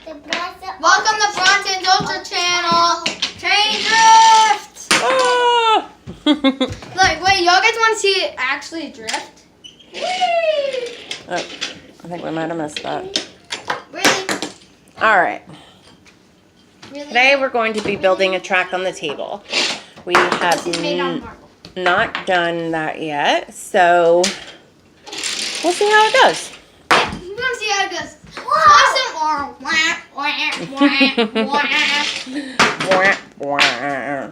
Welcome to Bronson Ultra Channel. Train drift. Ah! Look, wait, y'all guys want to see it actually drift? Oh, I think we might have missed that. Really? All right. Really? Today we're going to be building a track on the table. We have This is made out of marble. not done that yet, so we'll see how it goes. We're gonna see how it goes. Awesome or wah, wah, wah, wah. Wah, wah.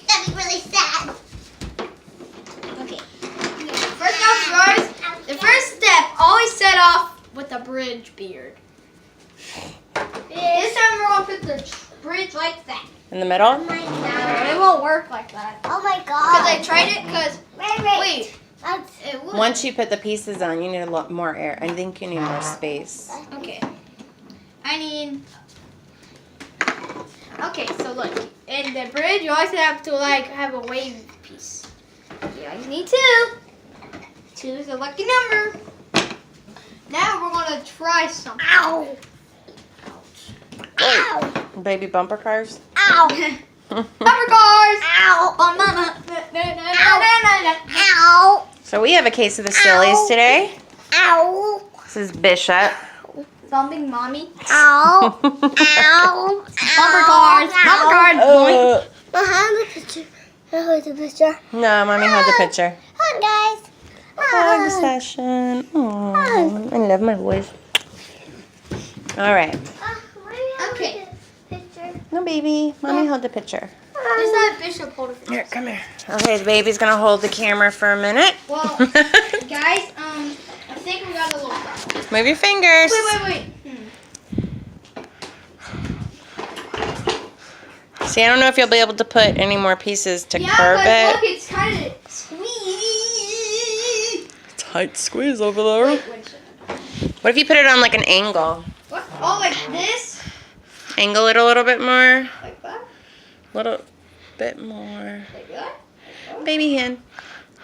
That'd be really sad. Okay. First off, guys, the first step, always set off with a bridge beard. This time we're gonna put the bridge like that. In the middle? No, it won't work like that. Oh my Cause god. I tried it. Cause wait, it would. Once you put the pieces on, you need a lot more air. I think you need more space. Okay. I need. Okay, so look, in the bridge, you always have to like have a wave piece. You always need two. Two is a lucky number. Now we're gonna try something. Ow. Wait, baby bumper cars? Ow. Bumper cars. Ow. Ow. Ow. So we have a case of the sillies today. Ow. This is Bishop. Zombie mommy. Ow. Ow. Bumper cars. Bumper cars. Boing. Behind the picture. Behind the picture. No, mommy had the picture. Hi guys. Hug session. Aww, I love my voice. All right. Okay. No, baby. Mommy held the picture. Just have Bishop hold it. Here, come here. Okay, the baby's gonna hold the camera for a minute. Well, guys, I think we got a little problem. Move your fingers. Wait. See, I don't know if you'll be able to put any more pieces to Yeah, curve but it. look, it's kind of squeezed. Tight squeeze over there. Wait. What if you put it on like an angle? What? Oh, like this? Angle it a little bit more. Like that? Little bit more. Like that? Baby hand.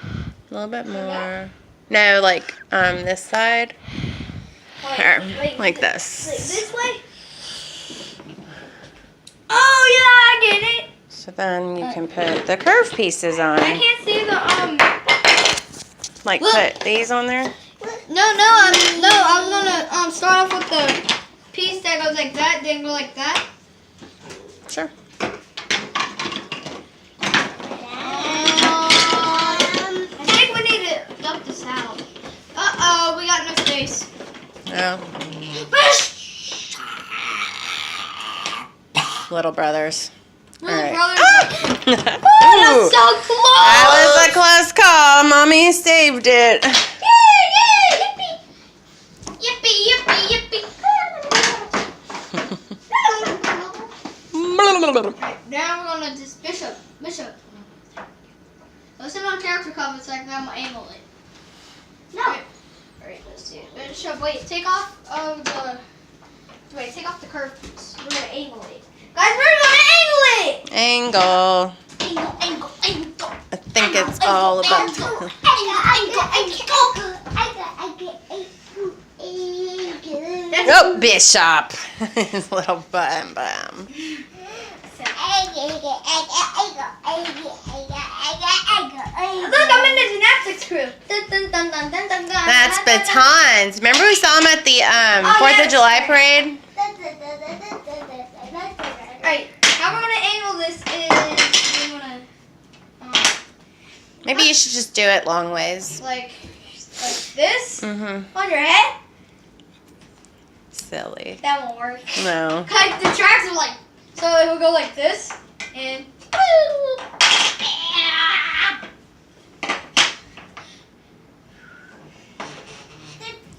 A little bit more. No, like this side. Here, like this. Like this way? Oh, yeah, I get it. So then you can put the curve pieces on. I can't see the, Like Look. put these on there. No, I'm gonna start off with the piece that goes like that, then go like that. Sure. I think we need to dump this out. Uh-oh, we got no space. No. Little brothers. Little All right. brother. Ooh, That's so close! that was a close call. Mommy saved it. Yippee! Yippee! Alright, now we're gonna just Bishop. Listen on character comments like that, I'm gonna angle it. No. Alright, let's see it. Bishop, take off the curve piece. We're gonna angle it. Guys, we're gonna angle it! Angle. Angle. I think it's all about. Oh, Bishop. His little bum. Look, I'm in the gymnastics crew. That's batons. Remember we saw him at the 4th of July parade? Alright, how we're gonna angle this is we're gonna Maybe you should just do it long ways. like this Mm-hmm. on your head. Silly. That won't work. No. Cause the tracks are like, so it will go like this and.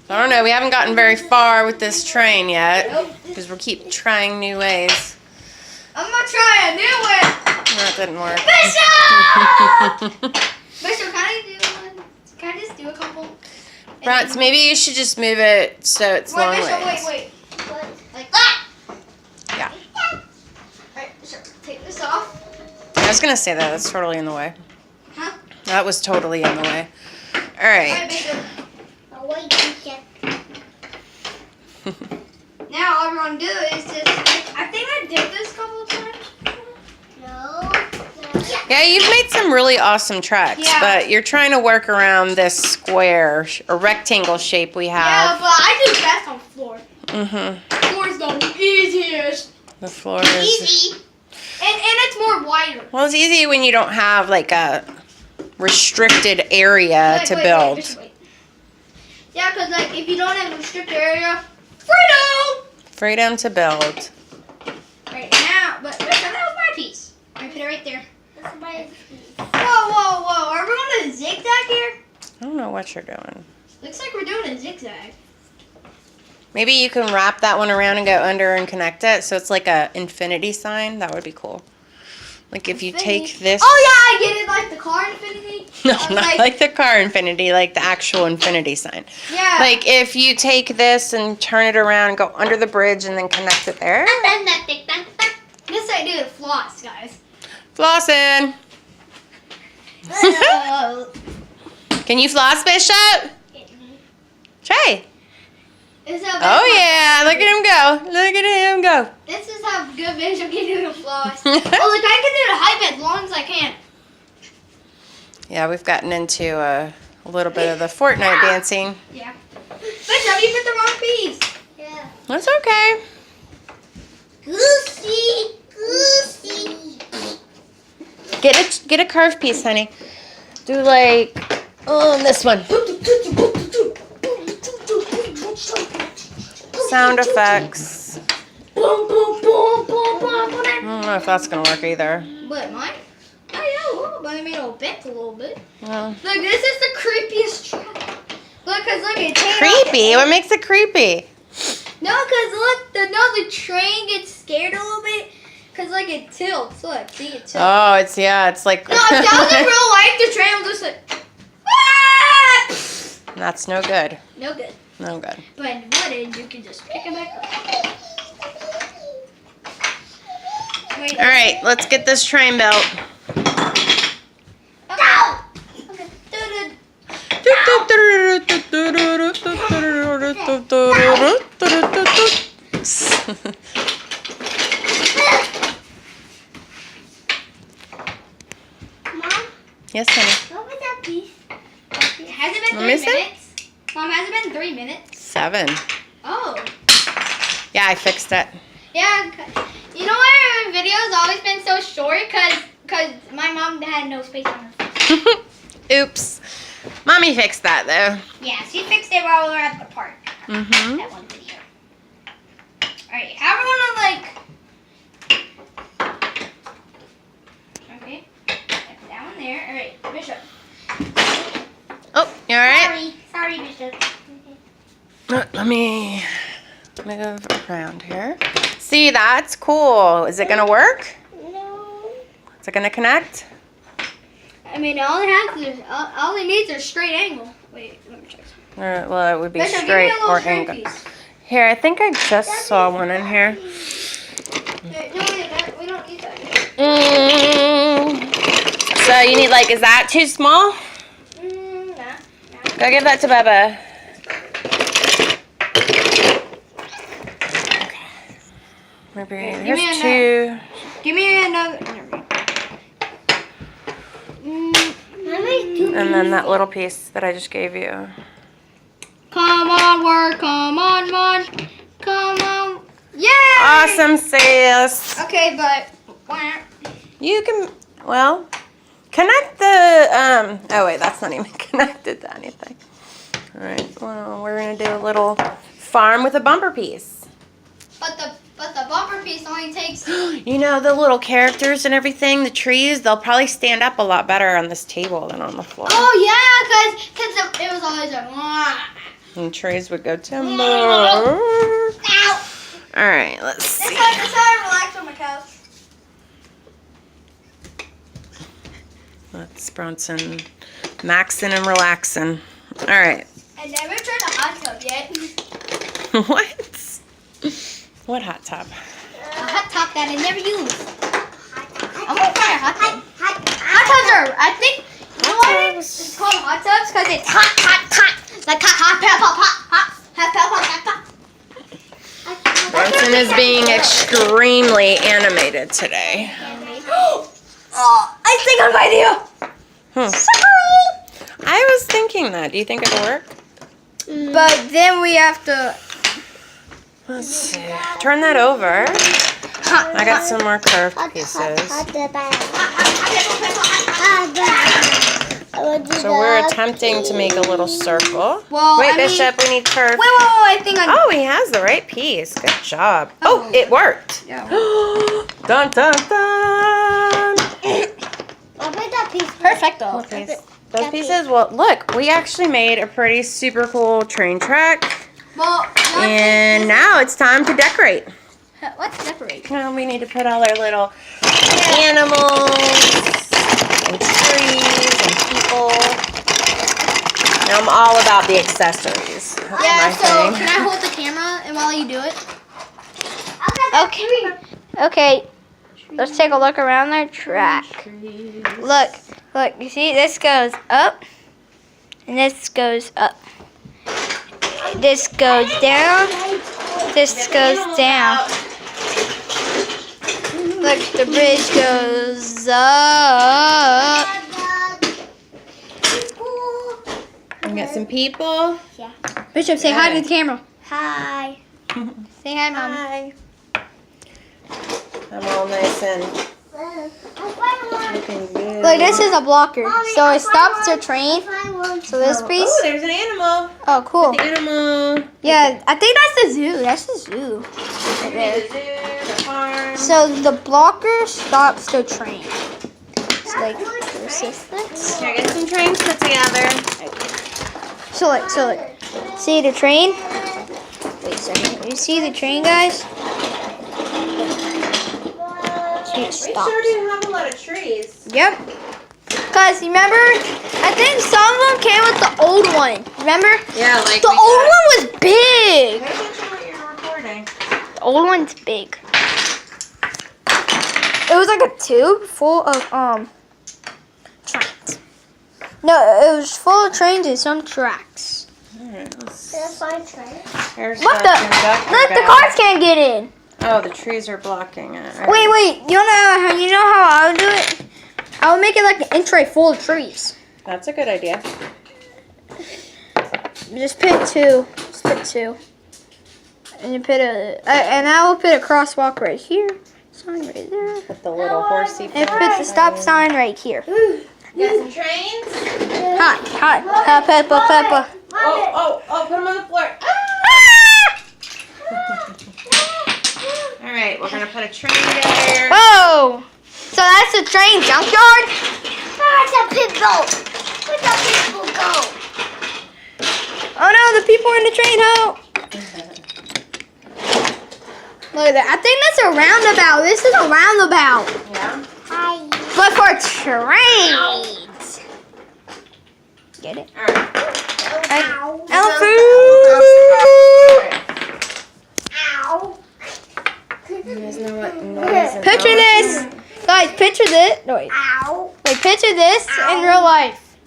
I don't know. We haven't gotten very far with this train yet Nope. because we keep trying new ways. I'm gonna try a new way. That didn't work. Bishop! Bishop, can I just do a couple? Bronx, maybe you should just move it so it's long Bishop, ways. wait. Like that. Yeah. Alright, Bishop, take this off. I was gonna say that. That's totally in the way. Huh? That was totally in the way. All Alright, right. Bishop. Now all we're gonna do is just. I think I did this a couple of times. No. Yeah, you've made some really awesome tracks, Yeah. but you're trying to work around this square or rectangle shape we Yeah, have. but I do best on floor. Mhm. Floor's the easiest. The floor is Easy. And it's more wider. well. It's easy when you don't have like a restricted area to Wait, build. just wait. Yeah, because like if you don't have a restricted area, freedom! Freedom to build. Right now, but that was my piece. I put it right there. That's my Whoa. Are we on a zigzag here? I don't know what you're doing. Looks like we're doing a zigzag. Maybe you can wrap that one around and go under and connect it, so it's like a infinity sign. That would be cool. Like if you take this. Oh yeah, I get it, like the car infinity. No, not like the car infinity, like the actual infinity sign. Yeah. Like if you take this and turn it around and go under the bridge and then connect it there. This I do with floss, guys. Flossing. Can you floss, Bishop? Trey. This is how Oh yeah, look at him go. Look at him go. This is how good Bishop can do the floss. Oh, look, I can do the high bed as long as I can. Yeah, we've gotten into a little bit of the Fortnite dancing. Yeah. Bishop, you put the wrong piece. Yeah. That's okay. Goosey. Get a curved piece, honey. Do like this one. Sound effects. I don't know if that's gonna work either. What, mine? Oh yeah, a little bit. I mean, it'll bend a little bit. Well, Look, this is the creepiest track. Look, cause look, it's creepy. What makes it creepy? No, cause look, the train gets scared a little bit. Cause like it tilts. Look, see it tilts. Oh, it's like. No, if that was in real life, the train was just like. Ah! That's no good. No good. No good. But in wooden, you can just pick it back up. Wait. All right, let's get this train built. Okay. Mom, Yes, honey. what was that piece? Has it been Let me 3 see. minutes? Mom, has it been 3 minutes? 7. Oh. Yeah, I fixed it. Yeah. You know why our video's always been so short? Cause my mom had no space on her phone. Oops. Mommy fixed that though. Yeah, she fixed it while we were at the park. Mhm. That one video. Alright, how are we gonna Okay. Put that one there. Alright, Bishop. Oh, you all right? Sorry, Bishop. Let me move around here. See, that's cool. Is it gonna work? No. Is it gonna connect? I mean, all it needs is a straight angle. Wait, let me check. Well, it would be Bishop, give me straight a little or straight angle. piece. Here, I think I just saw one in here. No, we don't need that. So you need is that too small? Nah. Go give that to Bubba. Maybe Give here's me two. Give me another. And then that little piece that I just gave you. Come on, work. Come on, Mon. Come on. Yay! Awesome, sis. Okay, but. You can, connect the, oh wait, that's not even connected to anything. All right, well, we're going to do a little farm with a bumper piece. But the bumper piece only takes. You know, the little characters and everything, the trees, they'll probably stand up a lot better on this table than on the floor. Oh yeah, cause it was always like. And trees would go timber. Ow! All right, let's see. That's how I relax on my couch. That's Bronson maxing and relaxing. All right. I never tried a hot tub yet. What? What hot tub? A hot tub that I never used. I'm gonna try a hot tub. Hot tubs are, I think, you know why it's called hot tubs? Because it's hot. Like hot, hot, hot, hot, hot, hot, hot, hot, hot, hot. Jackson is being extremely animated today. Oh, I think of an idea. I was thinking that. Do you think it'll work? But then we have to. Let's see. Turn that over. I got some more curved pieces. So we're attempting to make a little circle. Well, Wait, I mean- Bishop, we need curved. Wait, I think I. Oh, he has the right piece. Good job. Oh, it worked. Yeah. Dun dun dun. Perfecto. Those pieces. Well, look, we actually made a pretty super cool train track, Well, and now it's time to decorate. let's decorate. Now we need to put all our little animals and trees and people. Now I'm all about the accessories. That's Yeah. my So thing. can I hold the camera and while you do it? Okay. Okay. Let's take a look around our track. Look. You see, this goes up, and this goes up. This goes down. This goes down. Look, the bridge goes up. We got some people. Bishop, say hi to the camera. Hi. Say hi, Mom. Hi. I'm all nice and looking good. Look, this is a blocker, so it stops the train. So this piece. Oh, there's an animal. Oh, cool. The animal. Yeah, I think that's the zoo. That's the zoo. Right there. The zoo, the farm. So the blocker stops the train. It's like resistance. Here, get some trains put together. So look. See the train? Wait a second. You see the train, guys? See, it We stops. sure do have a lot of trees. Yep. Cause remember, I think some of them came with the old one. Remember? Yeah, like The old one was big. Pay attention to what you're recording. The old one's big. It was like a tube full of trains. No, it was full of trains and some tracks. Alright, let's There's my train. here's What the the? conductor Look, the guy. cars can't get in. Oh, the trees are blocking it. Wait. You know how I would do it? I would make it like an entry full of trees. That's a good idea. Just pick two. And you put and I will put a crosswalk right here. Sign right there. Put the little horsey. And put the stop sign right here. Got some trains? Hi, Peppa. Oh, put them on the floor. Alright, we're gonna put a train together. Whoa! So that's the train junkyard? Where's the people? Where'd the people go? Oh no, the people in the train, help! Look at that. I think that's a roundabout. This is a roundabout. Yeah. Hi. But for trains. Get it? Alright. Ow. Ow. You guys know what noise and Picture owl this. is? Guys, picture this. No, wait. Ow. Wait, picture this in real life.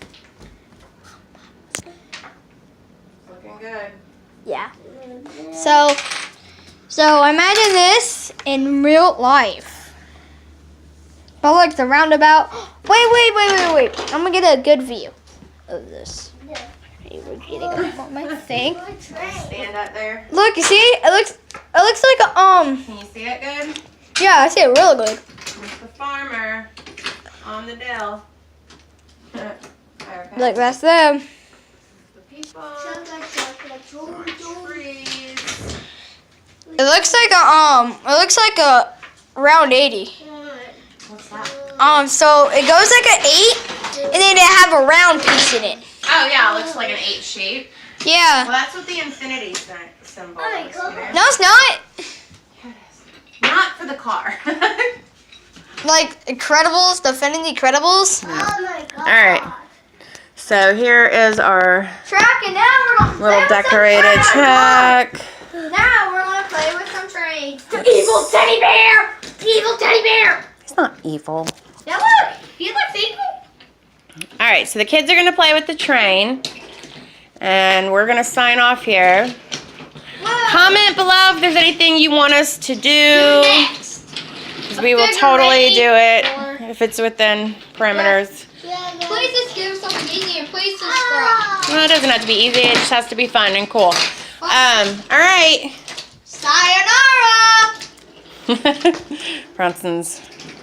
Looking good. Yeah. So imagine this in real life. But like the roundabout. Wait. I'm gonna get a good view of this. Okay, we're getting up on my thing. Stand up there. Look, you see? It looks like a Can you see it good? Yeah, I see it real good. There's the farmer on the dell. Okay. Look, that's them. The people. Trees. It looks like a round 80. What's that? So it goes like an 8, and then they have a round piece in it. Oh yeah, it looks like an 8 shape. Yeah. Well, that's what the infinity symbol is. Here. No, it's not. Not for the car. Like Incredibles, the Infinity Incredibles. Oh my god. All right. So here is our Track, and now we're gonna little decorated track. Now we're gonna play with some trains. Evil teddy bear! Evil teddy bear! It's not evil. Now look, you look evil. All right, so the kids are gonna play with the train, and we're gonna sign off here. Comment below know if there's anything you want us to do. Next. 'Cause we will totally do it if it's within parameters. Please just give us something easy and please subscribe. Well, it doesn't have to be easy. It just has to be fun and cool. All right. Sayonara. Bronson's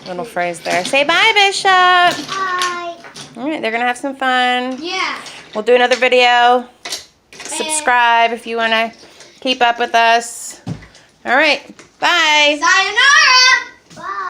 little phrase there. Say bye, Bishop. Bye. All right, they're gonna have some fun. Yeah. We'll do another video. Subscribe if you want to keep up with us. All right. Bye. Sayonara.